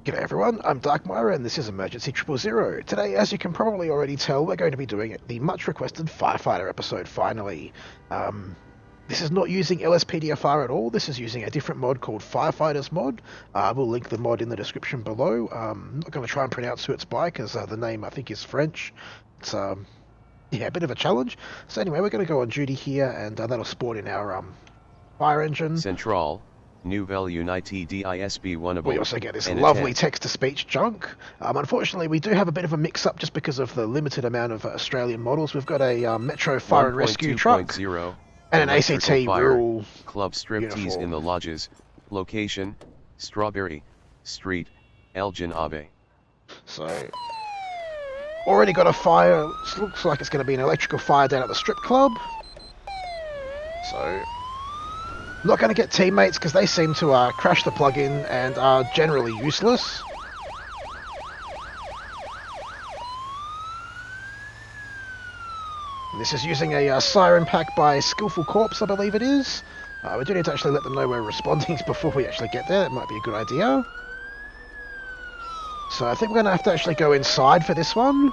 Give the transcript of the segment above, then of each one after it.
G'day everyone, I'm Darkmyre and this is Emergency 000. Today, as you can probably already tell, we're going to be doing the much requested Firefighter episode finally. This is not using LSPDFR at all, this is using a different mod called Firefighters Mod. We'll link the mod in the description below. I'm not going to try and pronounce who it's by because the name I think is French. It's yeah, a bit of a challenge. So anyway, we're going to go on duty here and that'll spawn in our fire engine. Central, Nouvelle Unité DISB We Winnable, also get this and lovely attack. text-to-speech junk. Unfortunately, we do have a bit of a mix-up just because of the limited amount of Australian models. We've got a Metro Fire and Rescue truck 1.2.0, and an ACT electrical fire, rural club striptease uniform. in the lodges, location, Strawberry, Street, Elgin Abe. So, already got a fire. Looks like it's going to be an electrical fire down at the strip club. So, not going to get teammates because they seem to crash the plug-in and are generally useless. This is using a siren pack by Skillful Corpse, I believe it is. We do need to actually let them know we're responding before we actually get there. It might be a good idea. So I think we're going to have to actually go inside for this one.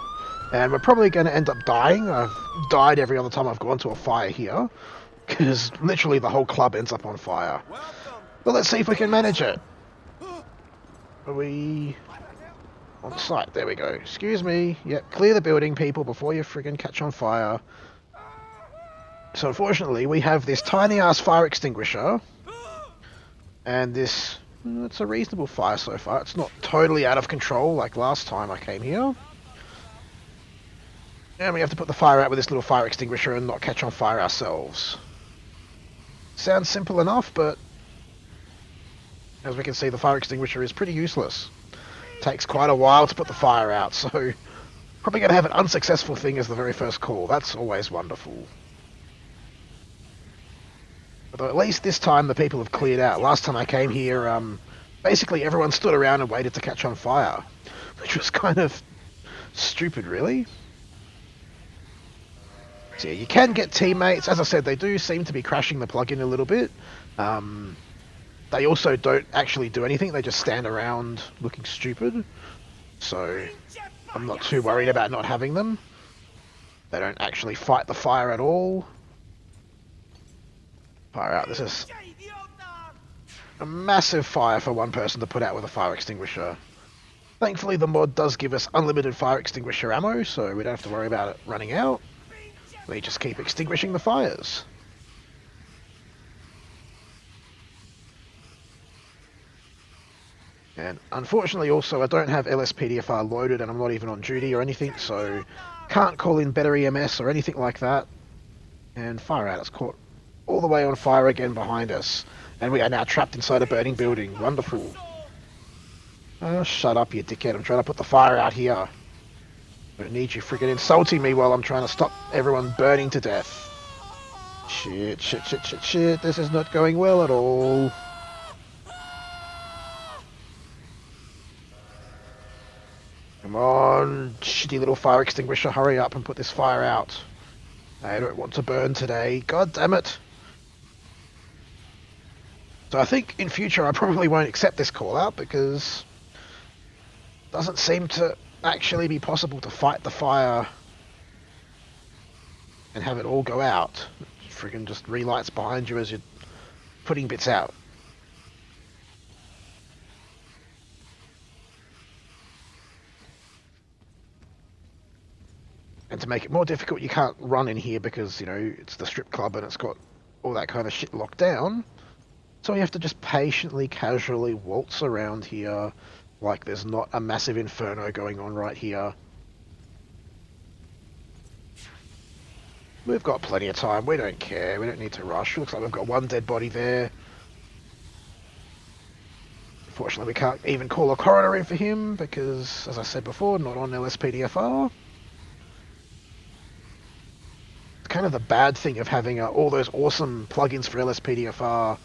And we're probably going to end up dying. I've died every other time I've gone to a fire here. Because literally the whole club ends up on fire. But let's see if we can manage it. Are we on site? There we go. Excuse me. Yep, clear the building, people, before you friggin' catch on fire. So unfortunately, we have this tiny-ass fire extinguisher. And this... it's a reasonable fire so far. It's not totally out of control like last time I came here. And we have to put the fire out with this little fire extinguisher and not catch on fire ourselves. Sounds simple enough, but as we can see, the fire extinguisher is pretty useless. Takes quite a while to put the fire out, so probably going to have an unsuccessful thing as the very first call. That's always wonderful. Although at least this time the people have cleared out. Last time I came here, basically everyone stood around and waited to catch on fire, which was kind of stupid, really. So yeah, you can get teammates. As I said, they do seem to be crashing the plug-in a little bit. They also don't actually do anything. They just stand around looking stupid. So I'm not too worried about not having them. They don't actually fight the fire at all. Fire out. This is a massive fire for one person to put out with a fire extinguisher. Thankfully, the mod does give us unlimited fire extinguisher ammo, so we don't have to worry about it running out. We just keep extinguishing the fires. And unfortunately also I don't have LSPDFR loaded and I'm not even on duty or anything, so can't call in better EMS or anything like that. And fire out, it's caught all the way on fire again behind us. And we are now trapped inside a burning building. Wonderful. Oh, shut up, you dickhead. I'm trying to put the fire out here. I don't need you friggin' insulting me while I'm trying to stop everyone burning to death. Shit, shit, shit, shit, shit. This is not going well at all. Come on, shitty little fire extinguisher, hurry up and put this fire out. I don't want to burn today. God damn it. So I think in future I probably won't accept this call out because it doesn't seem to actually be possible to fight the fire and have it all go out. It friggin' just relights behind you as you're putting bits out. And to make it more difficult, you can't run in here because, you know, it's the strip club and it's got all that kind of shit locked down. So you have to just patiently, casually waltz around here like there's not a massive inferno going on right here. We've got plenty of time. We don't care. We don't need to rush. Looks like we've got one dead body there. Unfortunately, we can't even call a coroner in for him because, as I said before, not on LSPDFR. It's kind of the bad thing of having all those awesome plugins for LSPDFR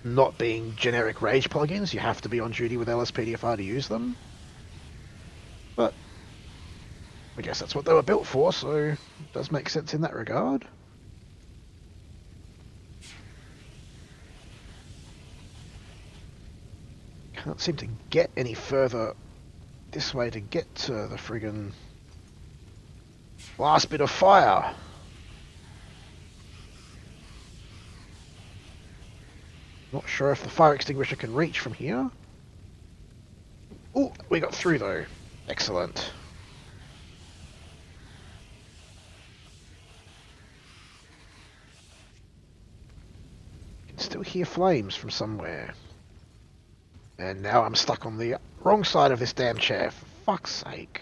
not being generic rage plugins. You have to be on duty with LSPDFR to use them. But I guess that's what they were built for, so it does make sense in that regard. Can't seem to get any further this way to get to the friggin' last bit of fire. Not sure if the fire extinguisher can reach from here. Oh, we got through though. Excellent. Can still hear flames from somewhere. And now I'm stuck on the wrong side of this damn chair, for fuck's sake.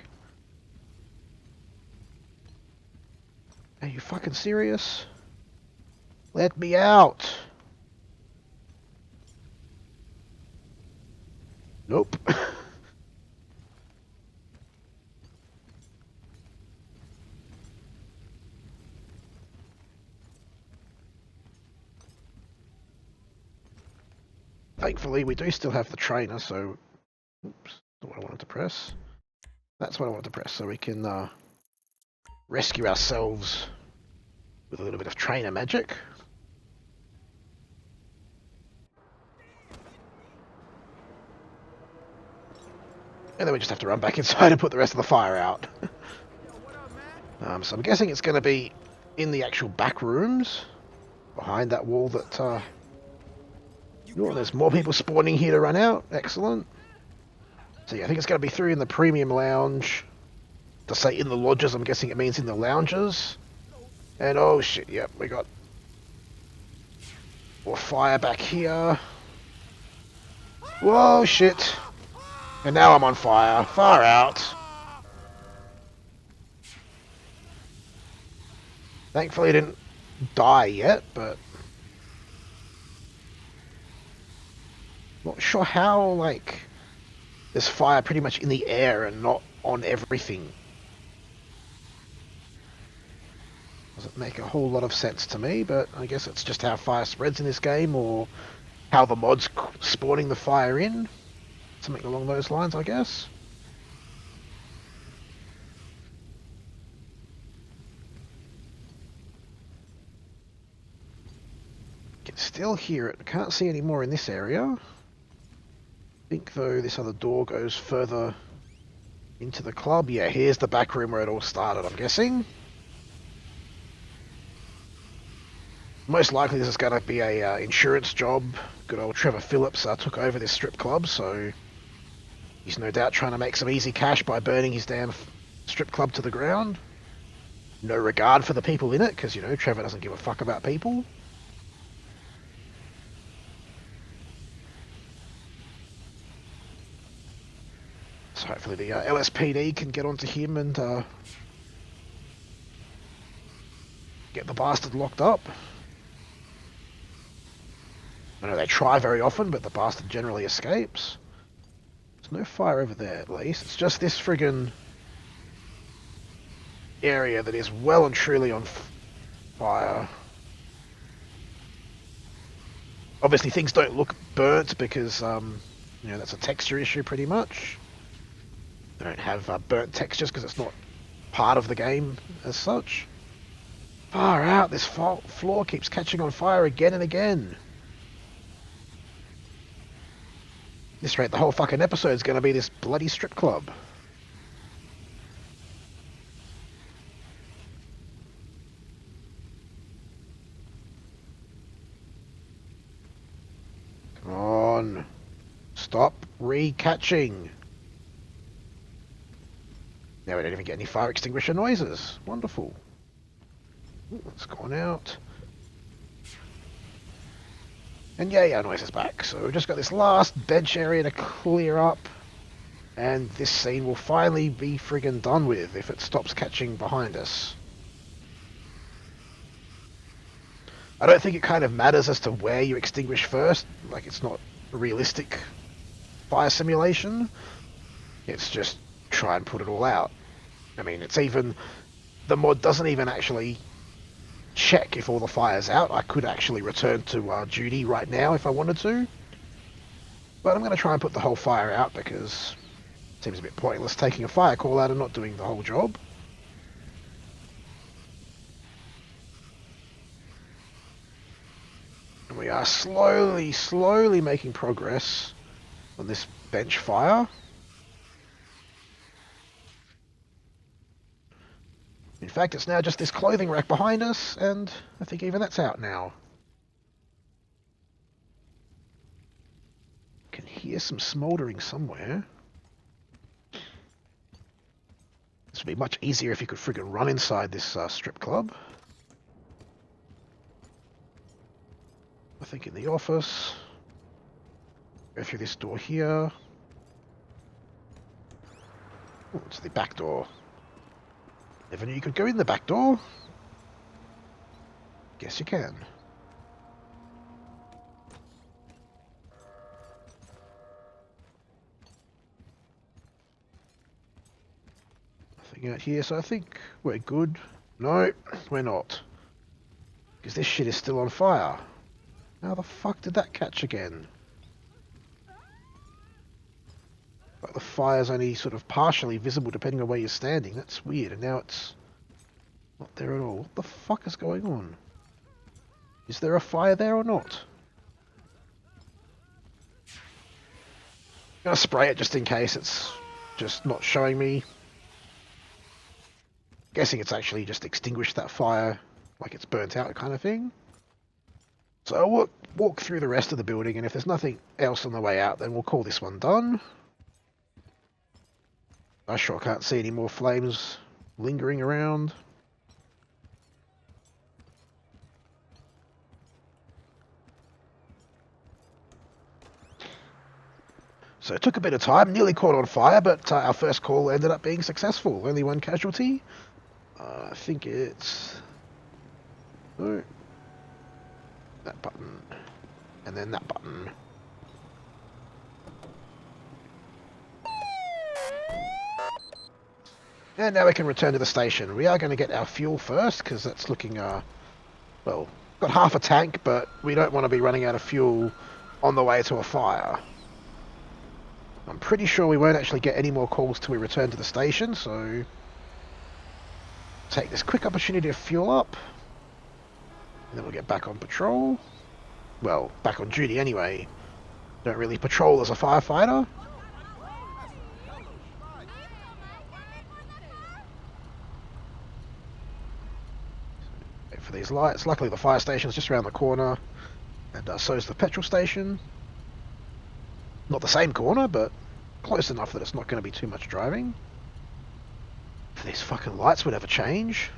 Are you fucking serious? Let me out! Nope. Thankfully, we do still have the trainer, so... Oops, not what I wanted to press. That's what I wanted to press, so we can rescue ourselves with a little bit of trainer magic. And then we just have to run back inside and put the rest of the fire out. So I'm guessing it's going to be in the actual back rooms, behind that wall that... Oh, there's more people spawning here to run out. Excellent. So yeah, I think it's going to be through in the premium lounge. To say in the lodges, I'm guessing it means in the lounges. And oh shit, yep, we got more fire back here. Whoa, shit. And now I'm on fire. Far out. Thankfully I didn't die yet, but... Not sure how, like... There's fire pretty much in the air and not on everything. Doesn't make a whole lot of sense to me, but I guess it's just how fire spreads in this game, or how the mod's spawning the fire in. Something along those lines, I guess. Can still hear it. I can't see any more in this area. I think, though, this other door goes further into the club. Yeah, here's the back room where it all started, I'm guessing. Most likely this is going to be a insurance job. Good old Trevor Phillips took over this strip club, so he's no doubt trying to make some easy cash by burning his damn strip club to the ground. No regard for the people in it, because, you know, Trevor doesn't give a fuck about people. So hopefully the LSPD can get onto him and get the bastard locked up. I know they try very often, but the bastard generally escapes. There's no fire over there, at least. It's just this friggin' area that is well and truly on fire. Obviously, things don't look burnt because, you know, that's a texture issue pretty much. They don't have burnt textures because it's not part of the game as such. Far out, this floor keeps catching on fire again and again. At this rate, the whole fucking episode is going to be this bloody strip club. Come on. Stop re-catching. Now we don't even get any fire extinguisher noises. Wonderful. Ooh, it's gone out. And yeah, our noise is back. So we've just got this last bench area to clear up. And this scene will finally be friggin' done with if it stops catching behind us. I don't think it kind of matters as to where you extinguish first. Like, it's not a realistic fire simulation. It's just try and put it all out. I mean, it's even... The mod doesn't even actually check if all the fire's out. I could actually return to duty right now if I wanted to. But I'm going to try and put the whole fire out because it seems a bit pointless taking a fire call out and not doing the whole job. And we are slowly making progress. on this bench fire. In fact, it's now just this clothing rack behind us, and I think even that's out now. Can hear some smouldering somewhere. This would be much easier if you could friggin' run inside this strip club. I think in the office. Go through this door here. Oh, it's the back door. Never knew you could go in the back door. Guess you can. Nothing out here, so I think we're good. No, we're not. Because this shit is still on fire. How the fuck did that catch again? Like the fire's only sort of partially visible depending on where you're standing. That's weird, and now it's not there at all. What the fuck is going on? Is there a fire there or not? I'm gonna spray it just in case it's just not showing me. Guessing it's actually just extinguished that fire, like it's burnt out kind of thing. So I'll walk through the rest of the building, and if there's nothing else on the way out, then we'll call this one done. I sure can't see any more flames lingering around. So it took a bit of time, nearly caught on fire, but our first call ended up being successful. Only one casualty. I think it's... No. That button. And then that button. And now we can return to the station. We are going to get our fuel first, because that's looking, well, got half a tank, but we don't want to be running out of fuel on the way to a fire. I'm pretty sure we won't actually get any more calls till we return to the station, so... take this quick opportunity to fuel up. And then we'll get back on patrol. Well, back on duty anyway. Don't really patrol as a firefighter. Wait for these lights. Luckily the fire station's just around the corner. And so is the petrol station. Not the same corner, but close enough that it's not going to be too much driving. If these fucking lights would ever change.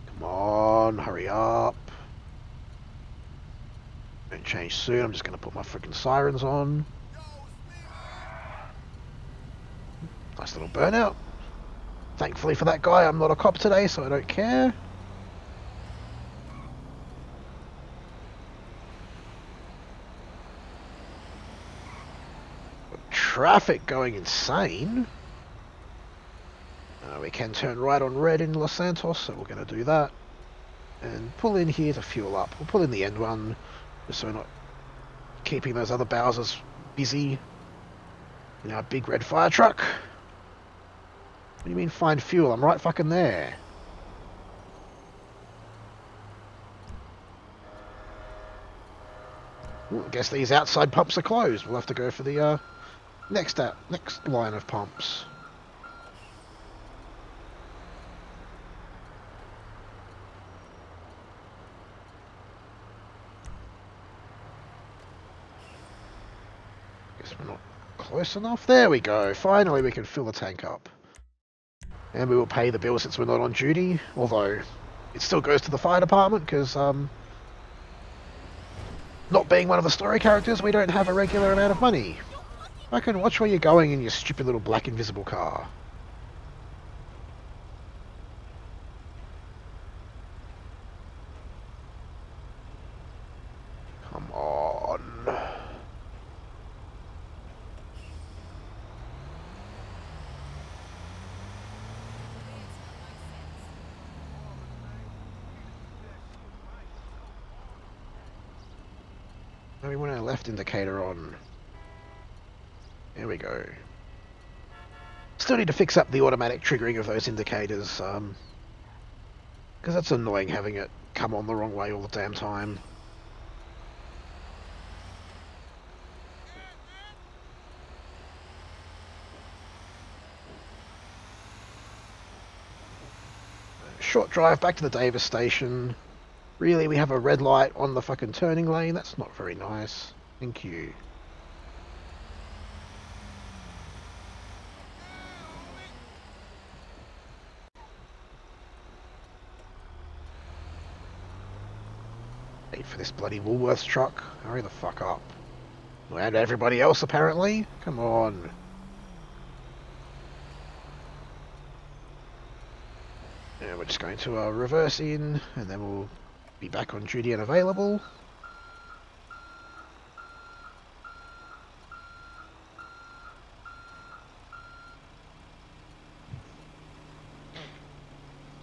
Come on, hurry up. Don't change soon, I'm just going to put my freaking sirens on. Nice little burnout. Thankfully for that guy, I'm not a cop today, so I don't care. Traffic going insane. We can turn right on red in Los Santos, so we're going to do that. And pull in here to fuel up. We'll pull in the end one, just so we're not keeping those other Bowsers busy in our big red fire truck. What do you mean find fuel? I'm right fucking there. Ooh, I guess these outside pumps are closed. We'll have to go for the next line of pumps. Guess we're not close enough. There we go. Finally we can fill the tank up. And we will pay the bill since we're not on duty. Although, it still goes to the fire department because, not being one of the story characters, we don't have a regular amount of money. I can watch where you're going in your stupid little black invisible car. Come on. Now we want our left indicator on. There we go. Still need to fix up the automatic triggering of those indicators. Because that's annoying having it come on the wrong way all the damn time. Short drive back to the Davis station. Really, we have a red light on the fucking turning lane? That's not very nice. Thank you. Wait for this bloody Woolworths truck. Hurry the fuck up. And everybody else, apparently. Come on. Yeah, we're just going to reverse in, and then we'll be back on duty and available.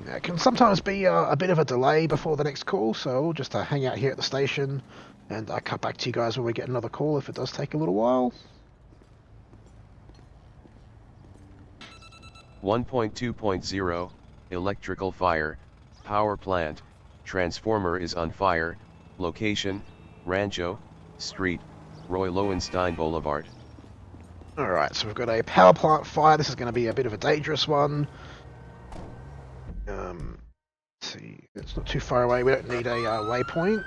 Yeah, it can sometimes be a bit of a delay before the next call, so we'll just hang out here at the station, and cut back to you guys when we get another call if it does take a little while. 1.2.0 Electrical fire, power plant, transformer is on fire, location, Rancho, Street, Roy Lowenstein Boulevard. Alright, so we've got a power plant fire. This is going to be a bit of a dangerous one. Let's see, it's not too far away. We don't need a waypoint.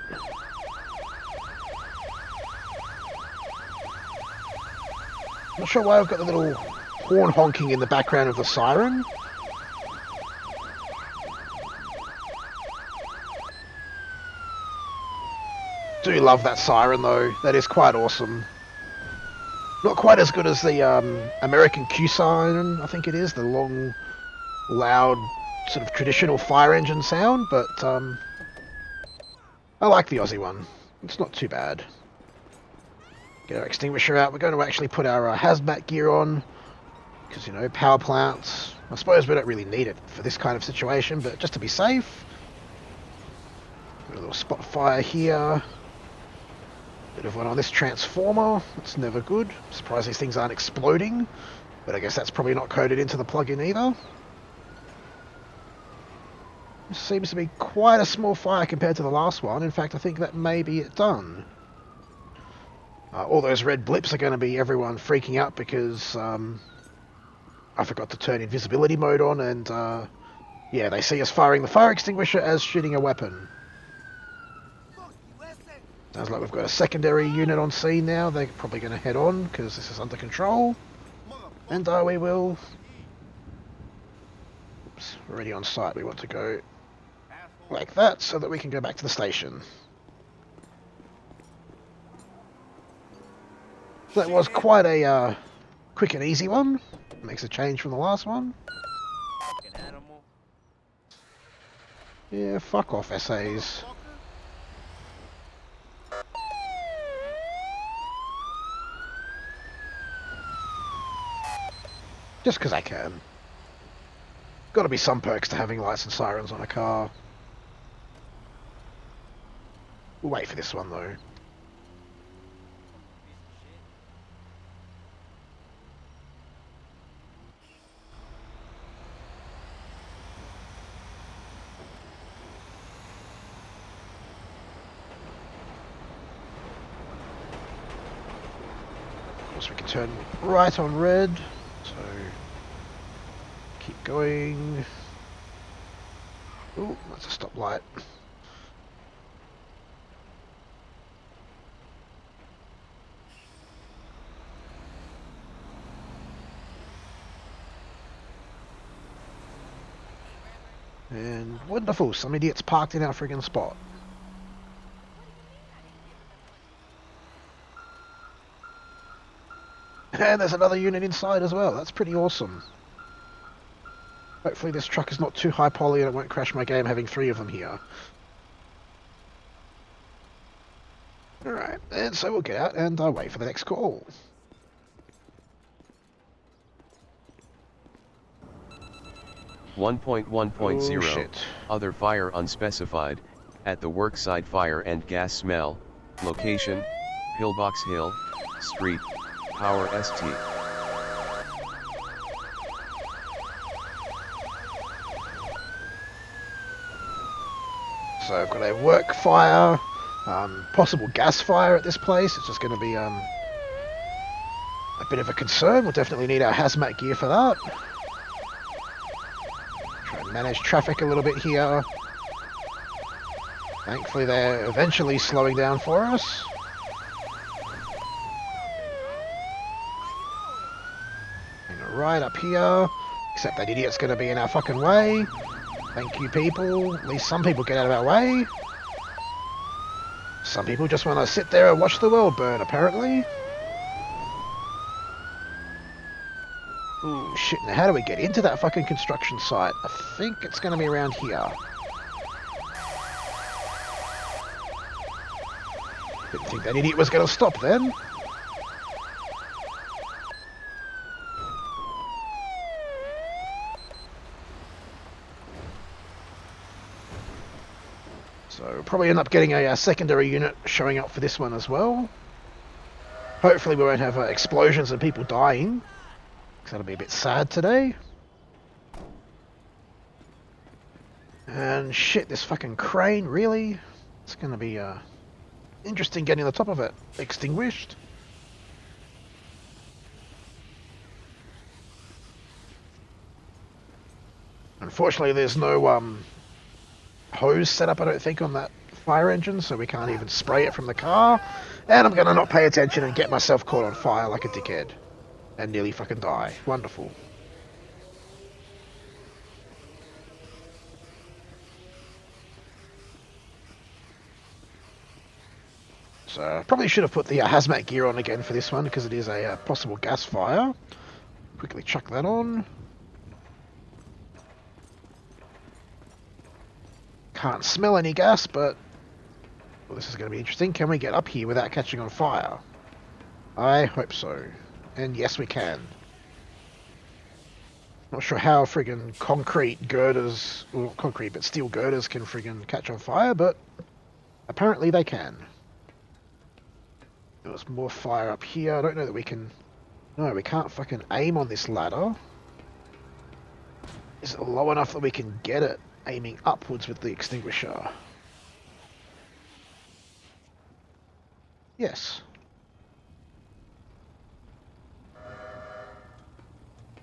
Not sure why I've got the little horn honking in the background of the siren. Do love that siren though. That is quite awesome. Not quite as good as the American Q siren, I think it is. The long, loud, sort of traditional fire engine sound, but I like the Aussie one. It's not too bad. Get our extinguisher out. We're going to actually put our hazmat gear on, because, you know, power plants. I suppose we don't really need it for this kind of situation, but just to be safe. Got a little spot fire here. Bit of one on this transformer. That's never good. I'm surprised these things aren't exploding, but I guess that's probably not coded into the plugin either. This seems to be quite a small fire compared to the last one. In fact, I think that may be it done. All those red blips are going to be everyone freaking out because I forgot to turn invisibility mode on, and yeah, they see us firing the fire extinguisher as shooting a weapon. Sounds like we've got a secondary unit on scene now. They're probably going to head on because this is under control. And we will... Oops, already on site. We want to go like that so that we can go back to the station. That was quite a quick and easy one. Makes a change from the last one. Yeah, fuck off, SAs. Just because I can. Got to be some perks to having lights and sirens on a car. We'll wait for this one though. Of course we can turn right on red. So, keep going. Oh, that's a stoplight. And wonderful, some idiot's parked in our friggin' spot. And there's another unit inside as well. That's pretty awesome. Hopefully this truck is not too high poly and it won't crash my game having 3 of them here. Alright, and so we'll get out and wait for the next call. .1.0 shit. Other fire unspecified, at the worksite fire and gas smell, location, Pillbox Hill, Street, Power ST. So I've got a work fire, possible gas fire at this place. It's just going to be a bit of a concern. We'll definitely need our hazmat gear for that. Try and manage traffic a little bit here. Thankfully they're eventually slowing down for us. And right up here, except that idiot's going to be in our fucking way. Thank you, people. At least some people get out of our way. Some people just want to sit there and watch the world burn, apparently. Ooh, shit. Now, how do we get into that fucking construction site? I think it's going to be around here. Didn't think that idiot was going to stop then. So we'll probably end up getting a secondary unit showing up for this one as well. Hopefully we won't have explosions and people dying, because that'll be a bit sad today. And shit, this fucking crane, really? It's going to be interesting getting the top of it extinguished. Unfortunately, there's no hose set up, I don't think, on that fire engine, so we can't even spray it from the car. And I'm going to not pay attention and get myself caught on fire like a dickhead. And nearly fucking die. Wonderful. So I probably should have put the hazmat gear on again for this one, because it is a possible gas fire. Quickly chuck that on. Can't smell any gas, but well, this is going to be interesting. Can we get up here without catching on fire? I hope so. And yes, we can. Not sure how friggin' concrete girders, well, not concrete, but steel girders can friggin' catch on fire, but apparently they can. There's more fire up here. I don't know that we can... No, we can't fucking aim on this ladder. Is it low enough that we can get it aiming upwards with the extinguisher? Yes.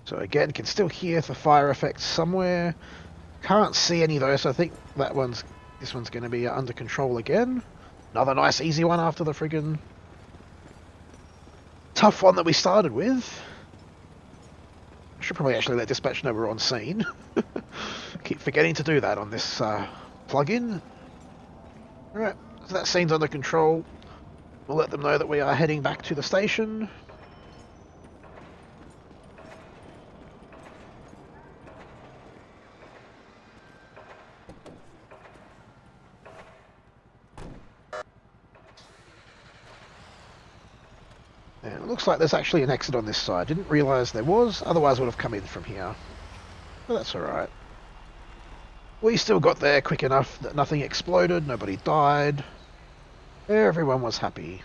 So again, can still hear the fire effects somewhere. Can't see any though, so I think this one's going to be under control again. Another nice easy one after the friggin' tough one that we started with. I should probably actually let dispatch know we're on scene. Keep forgetting to do that on this plug-in. Alright, so that scene's under control. We'll let them know that we are heading back to the station. And it looks like there's actually an exit on this side. Didn't realise there was, otherwise would have come in from here. But that's alright. We still got there quick enough that nothing exploded, nobody died. Everyone was happy.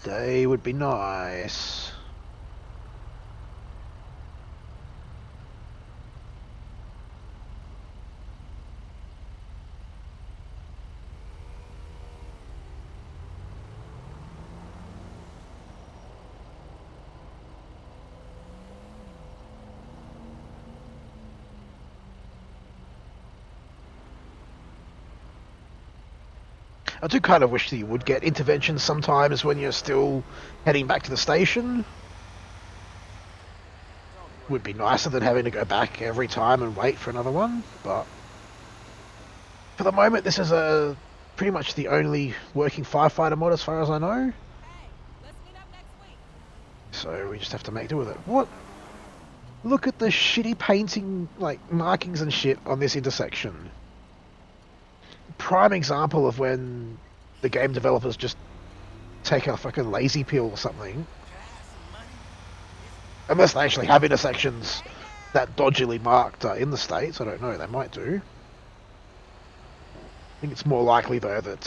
Today would be nice. I do kind of wish that you would get interventions sometimes when you're still heading back to the station. Would be nicer than having to go back every time and wait for another one, but for the moment this is pretty much the only working firefighter mod as far as I know. So we just have to make do with it. What? Look at the shitty painting, like, markings and shit on this intersection. Prime example of when the game developers just take a fucking lazy pill or something. Unless they actually have intersections that dodgily marked in the States. I don't know, they might do. I think it's more likely, though, that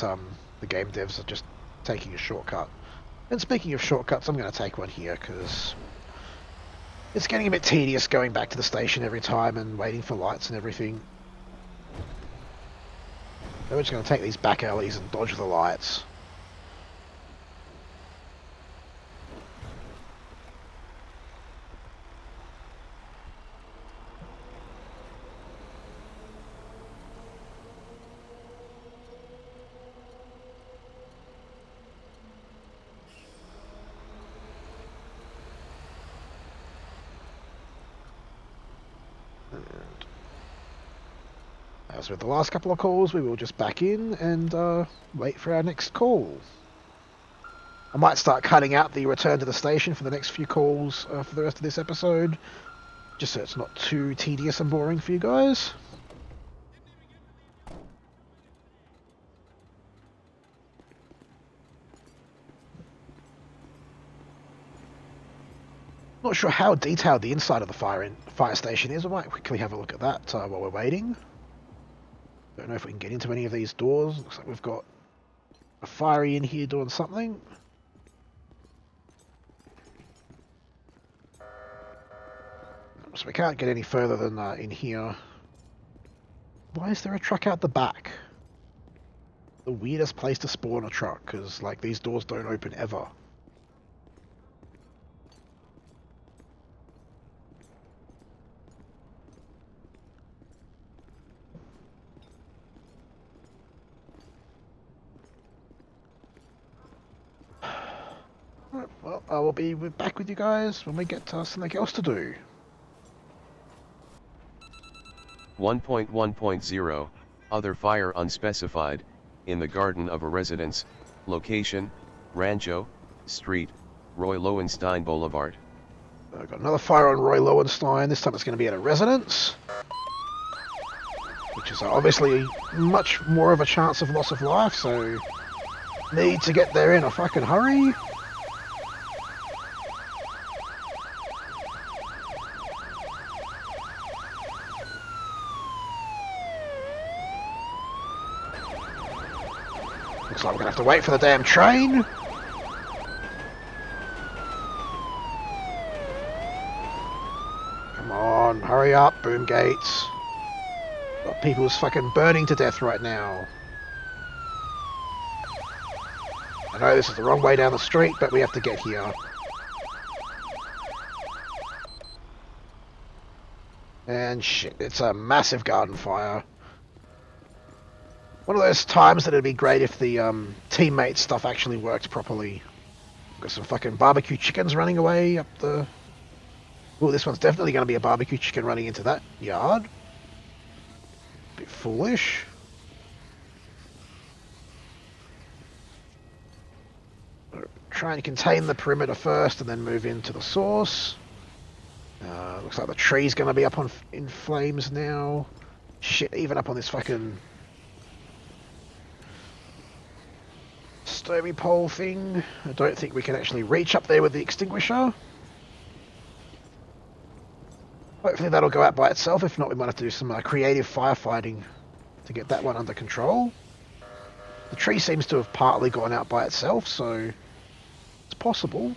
the game devs are just taking a shortcut. And speaking of shortcuts, I'm going to take one here, because it's getting a bit tedious going back to the station every time and waiting for lights and everything. So we're just going to take these back alleys and dodge the lights. As with the last couple of calls, we will just back in and wait for our next call. I might start cutting out the return to the station for the next few calls for the rest of this episode, just so it's not too tedious and boring for you guys. Not sure how detailed the inside of the fire station is. I might quickly have a look at that while we're waiting. Don't know if we can get into any of these doors. Looks like we've got a fiery in here doing something. So we can't get any further than in here. Why is there a truck out the back? The weirdest place to spawn a truck, because like these doors don't open ever. Right, well, I will be back with you guys when we get something else to do. 1.1.0, Other fire unspecified, in the garden of a residence, location, Rancho, Street, Roy Lowenstein Boulevard. I've got another fire on Roy Lowenstein. This time it's going to be at a residence, which is obviously much more of a chance of loss of life, so need to get there in a fucking hurry. Looks like we're going to have to wait for the damn train. Come on, hurry up, boom gates. Got people's fucking burning to death right now. I know this is the wrong way down the street, but we have to get here. And shit, it's a massive garden fire. One of those times that it'd be great if the teammate stuff actually worked properly. Got some fucking barbecue chickens running away up the... Oh, this one's definitely going to be a barbecue chicken running into that yard. Bit foolish. Try and contain the perimeter first and then move into the source. Looks like the tree's going to be up in flames now. Shit, even up on this fucking... Stovey pole thing. I don't think we can actually reach up there with the extinguisher. Hopefully that'll go out by itself. If not, we might have to do some creative firefighting to get that one under control. The tree seems to have partly gone out by itself, so it's possible.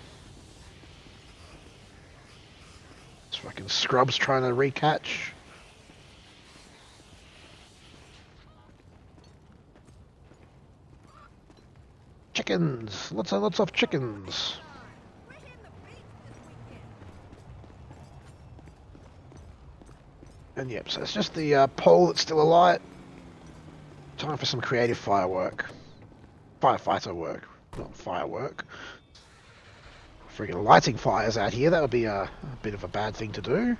This fucking scrub's trying to recatch. Chickens! Lots and lots of chickens! And yep, so it's just the pole that's still alight. Time for some creative firework. Firefighter work, not firework. Friggin' lighting fires out here, that would be a bit of a bad thing to do.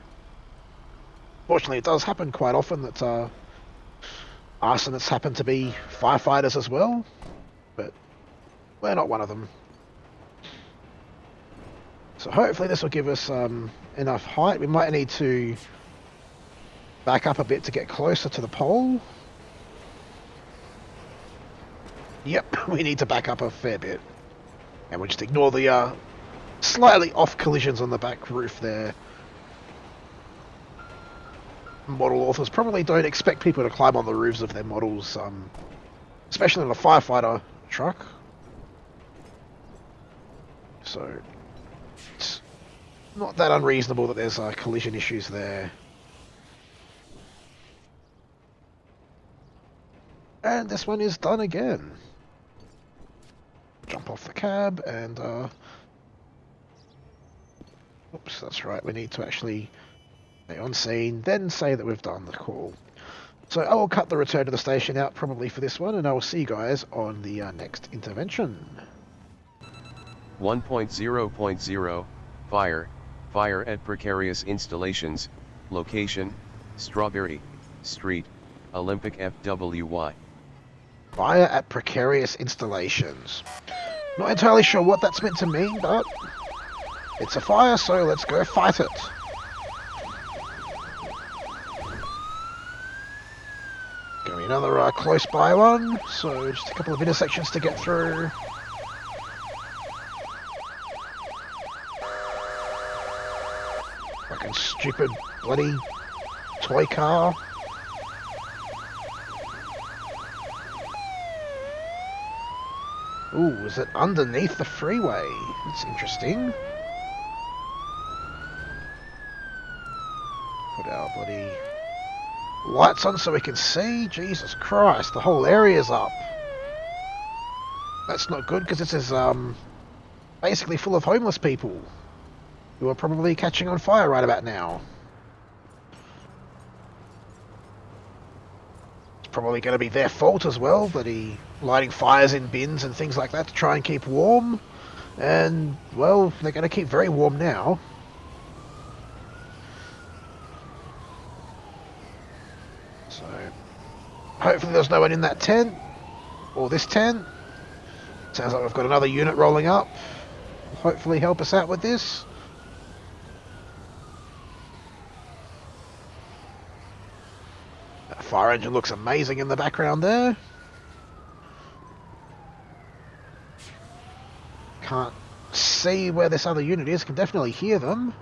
Fortunately, it does happen quite often that arsonists happen to be firefighters as well, but we're not one of them. So hopefully this will give us enough height. We might need to back up a bit to get closer to the pole. Yep, we need to back up a fair bit. And we'll just ignore the slightly off collisions on the back roof there. Model authors probably don't expect people to climb on the roofs of their models, especially in a firefighter truck. So it's not that unreasonable that there's collision issues there. And this one is done again. Jump off the cab and oops, that's right, we need to actually stay on scene, then say that we've done the call. So I will cut the return to the station out probably for this one, and I will see you guys on the next intervention. 1.0.0 Fire at precarious installations. Location: Strawberry Street, Olympic FWY. Fire at precarious installations. Not entirely sure what that's meant to mean, but it's a fire, so let's go fight it. Going another close by one, so just a couple of intersections to get through. Fucking stupid bloody toy car. Ooh, is it underneath the freeway? That's interesting. Put our bloody lights on so we can see. Jesus Christ, the whole area's up. That's not good because this is basically full of homeless people who are probably catching on fire right about now. It's probably going to be their fault as well, bloody lighting fires in bins and things like that to try and keep warm. And, well, they're going to keep very warm now. So, hopefully there's no one in that tent, or this tent. Sounds like we've got another unit rolling up. Hopefully help us out with this. That fire engine looks amazing in the background there. Can't see where this other unit is, can definitely hear them.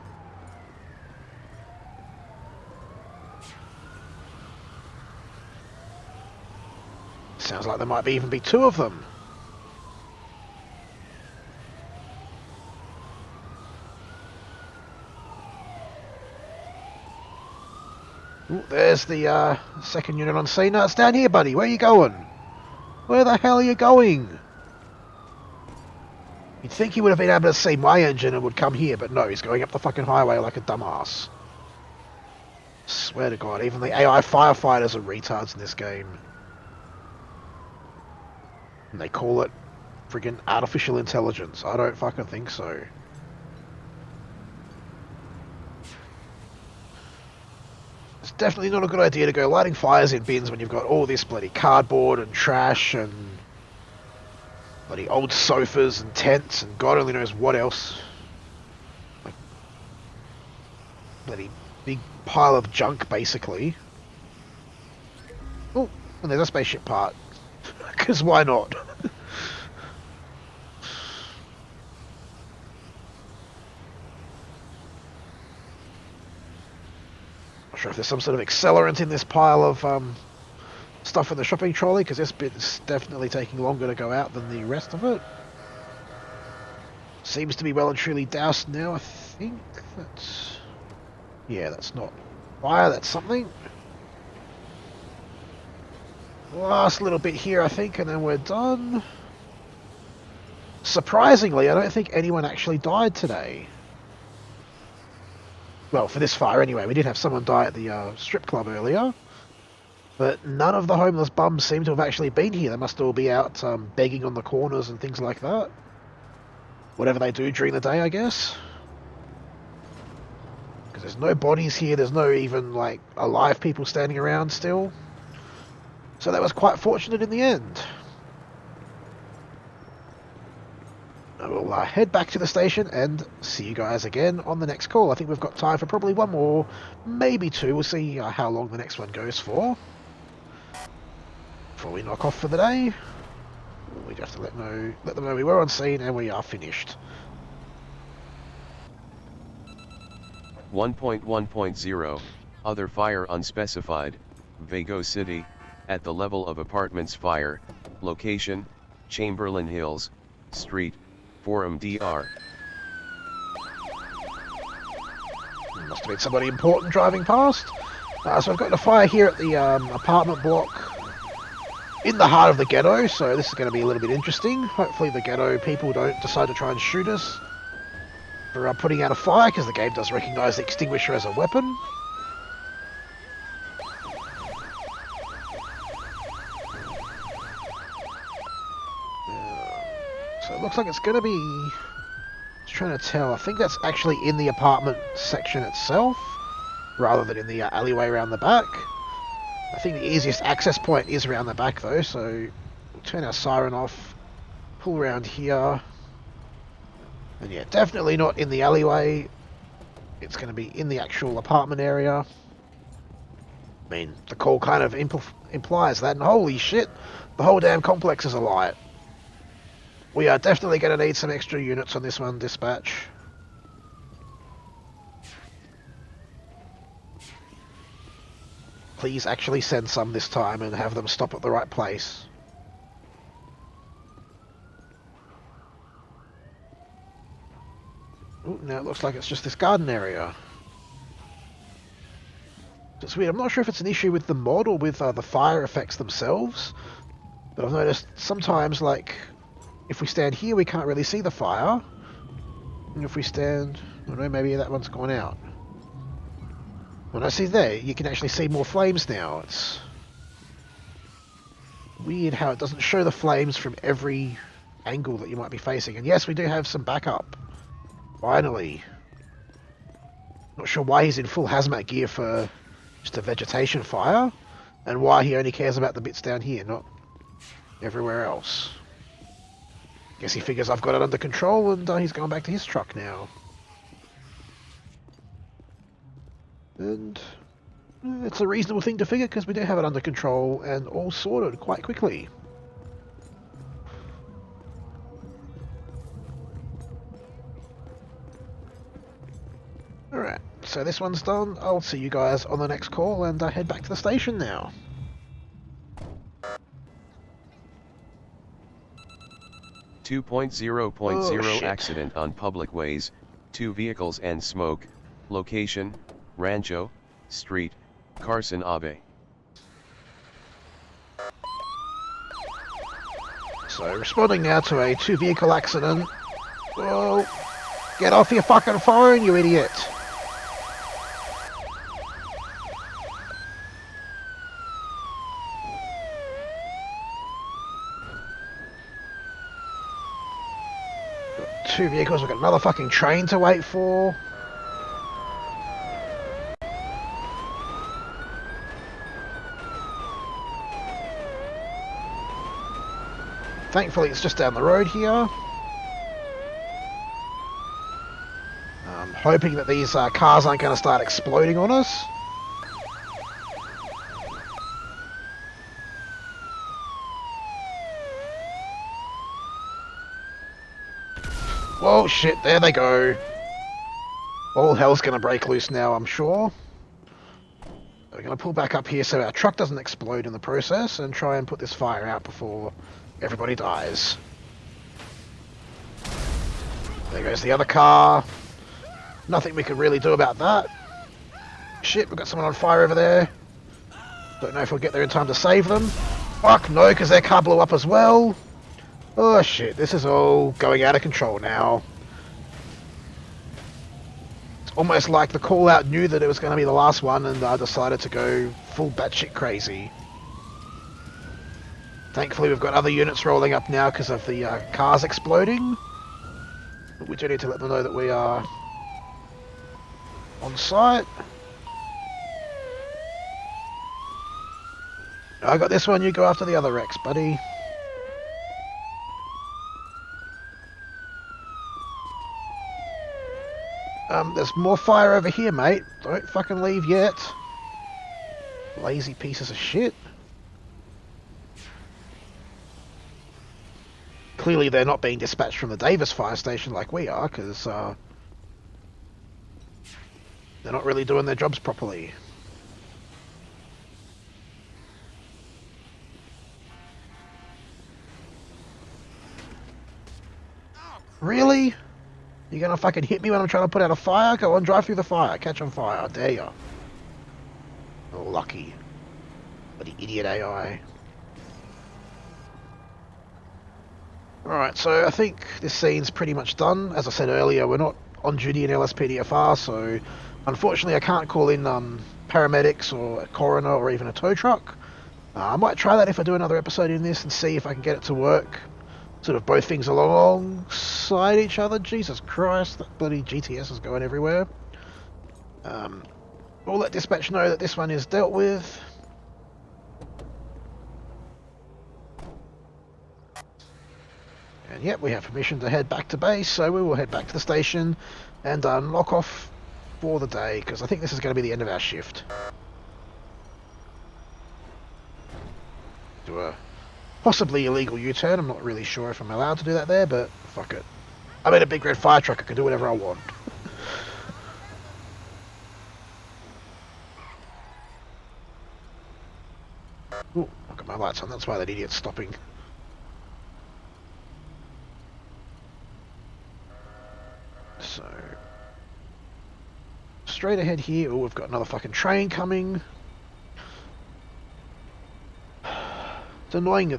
Sounds like there might even be two of them. Ooh, there's the second unit on scene. No, it's down here, buddy. Where are you going? Where the hell are you going? You'd think he would have been able to see my engine and would come here, but no, he's going up the fucking highway like a dumbass. Swear to God, even the AI firefighters are retards in this game. And they call it friggin' artificial intelligence. I don't fucking think so. It's definitely not a good idea to go lighting fires in bins when you've got all this bloody cardboard and trash and bloody old sofas and tents and God only knows what else. Like, bloody big pile of junk, basically. Oh, and there's a spaceship part. Because why not? Not sure if there's some sort of accelerant in this pile of stuff in the shopping trolley, because this bit is definitely taking longer to go out than the rest of it. Seems to be well and truly doused now, I think. That's... yeah, that's not fire, that's something. Last little bit here, I think, and then we're done. Surprisingly, I don't think anyone actually died today. Well, for this fire anyway. We did have someone die at the strip club earlier. But none of the homeless bums seem to have actually been here. They must all be out begging on the corners and things like that. Whatever they do during the day, I guess. Because there's no bodies here. There's no even, like, alive people standing around still. So that was quite fortunate in the end. We'll head back to the station and see you guys again on the next call. I think we've got time for probably one more, maybe two. We'll see how long the next one goes for. Before we knock off for the day, we just have to let them know we were on scene and we are finished. 1.1.0 Other fire unspecified, Vago City, at the level of apartments fire, location, Chamberlain Hills, Street, Forum DR. Must have been somebody important driving past. So I've got a fire here at the apartment block in the heart of the ghetto, so this is going to be a little bit interesting. Hopefully the ghetto people don't decide to try and shoot us for putting out a fire, because the game does recognise the extinguisher as a weapon. So it looks like it's going to be... Just trying to tell. I think that's actually in the apartment section itself, rather than in the alleyway around the back. I think the easiest access point is around the back though, so we'll turn our siren off, pull around here, and yeah, definitely not in the alleyway. It's going to be in the actual apartment area. I mean, the call kind of implies that, and holy shit, the whole damn complex is alight. We are definitely going to need some extra units on this one, dispatch. Please actually send some this time and have them stop at the right place. Ooh, now it looks like it's just this garden area. It's weird, I'm not sure if it's an issue with the mod or with the fire effects themselves, but I've noticed sometimes, like, if we stand here we can't really see the fire, and if we stand, I don't know, maybe that one's gone out. When I see there, you can actually see more flames now. It's weird how it doesn't show the flames from every angle that you might be facing. And yes, we do have some backup. Finally. Not sure why he's in full hazmat gear for just a vegetation fire, and why he only cares about the bits down here, not everywhere else. Guess he figures I've got it under control, and he's going back to his truck now. And it's a reasonable thing to figure, because we do have it under control and all sorted quite quickly. Alright, so this one's done. I'll see you guys on the next call and head back to the station now. Two point zero shit. Accident on public ways, 2 vehicles and smoke, location, Rancho, Street, Carson Ave. So, responding now to a 2-vehicle accident. Whoa! Get off your fucking phone, you idiot! Got 2 vehicles, we've got another fucking train to wait for. Thankfully it's just down the road here. I'm hoping that these cars aren't going to start exploding on us. Whoa, shit, there they go. All hell's going to break loose now, I'm sure. We're going to pull back up here so our truck doesn't explode in the process, and try and put this fire out before everybody dies. There goes the other car. Nothing we can really do about that. Shit, we've got someone on fire over there. Don't know if we'll get there in time to save them. Fuck no, because their car blew up as well. Oh shit, this is all going out of control now. It's almost like the call out knew that it was going to be the last one and decided to go full batshit crazy. Thankfully we've got other units rolling up now because of the cars exploding. But we do need to let them know that we are on site. I got this one, you go after the other Rex, buddy. There's more fire over here, mate. Don't fucking leave yet. Lazy pieces of shit. Clearly they're not being dispatched from the Davis fire station like we are, because they're not really doing their jobs properly. Really? You're gonna fucking hit me when I'm trying to put out a fire? Go on, drive through the fire. Catch on fire. I dare ya. Oh, lucky. Bloody idiot AI. Alright, so I think this scene's pretty much done. As I said earlier, we're not on duty in LSPDFR, so unfortunately I can't call in paramedics or a coroner or even a tow truck. I might try that if I do another episode in this and see if I can get it to work. Sort of both things alongside each other. Jesus Christ, that bloody GTS is going everywhere. We'll let dispatch know that this one is dealt with. And yep, we have permission to head back to base, so we will head back to the station and lock off for the day, because I think this is going to be the end of our shift. Do a possibly illegal U-turn. I'm not really sure if I'm allowed to do that there, but fuck it. I'm in a big red fire truck. I can do whatever I want. Ooh, I've got my lights on. That's why that idiot's stopping. So, straight ahead here. Oh, we've got another fucking train coming. It's annoying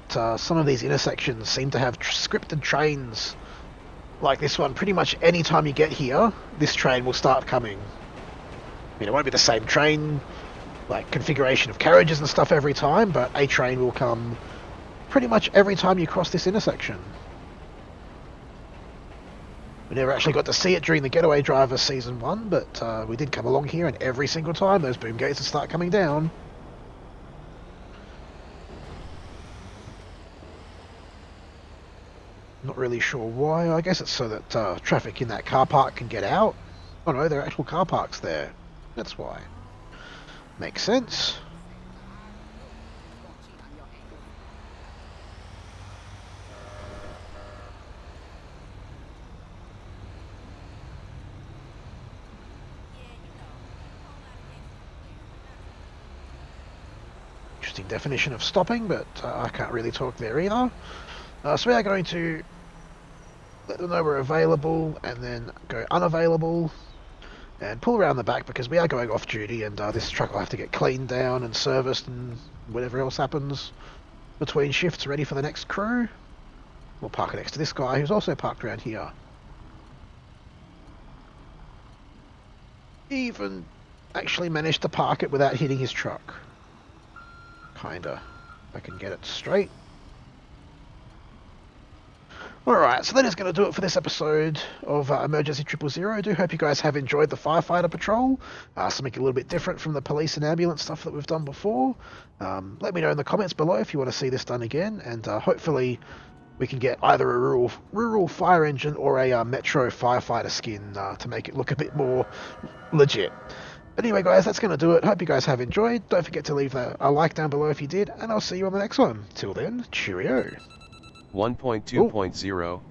that some of these intersections seem to have scripted trains like this one. Pretty much any time you get here, this train will start coming. I mean, it won't be the same train, like configuration of carriages and stuff every time, but a train will come pretty much every time you cross this intersection. We never actually got to see it during the Getaway Driver Season 1, but we did come along here, and every single time those boom gates would start coming down. Not really sure why. I guess it's so that traffic in that car park can get out. Oh no, there are actual car parks there. That's why. Makes sense. Interesting definition of stopping, but I can't really talk there either. So we are going to let them know we're available and then go unavailable and pull around the back because we are going off duty, and this truck will have to get cleaned down and serviced and whatever else happens between shifts, ready for the next crew. We'll park it next to this guy who's also parked around here. Even actually managed to park it without hitting his truck. Kinda. If I can get it straight. Alright, so that is going to do it for this episode of Emergency 000. I do hope you guys have enjoyed the Firefighter Patrol. Something a little bit different from the police and ambulance stuff that we've done before. Let me know in the comments below if you want to see this done again, and hopefully we can get either a rural fire engine or a metro firefighter skin to make it look a bit more legit. But anyway guys, that's going to do it. Hope you guys have enjoyed. Don't forget to leave a like down below if you did, and I'll see you on the next one. Till then, cheerio. 1.2.0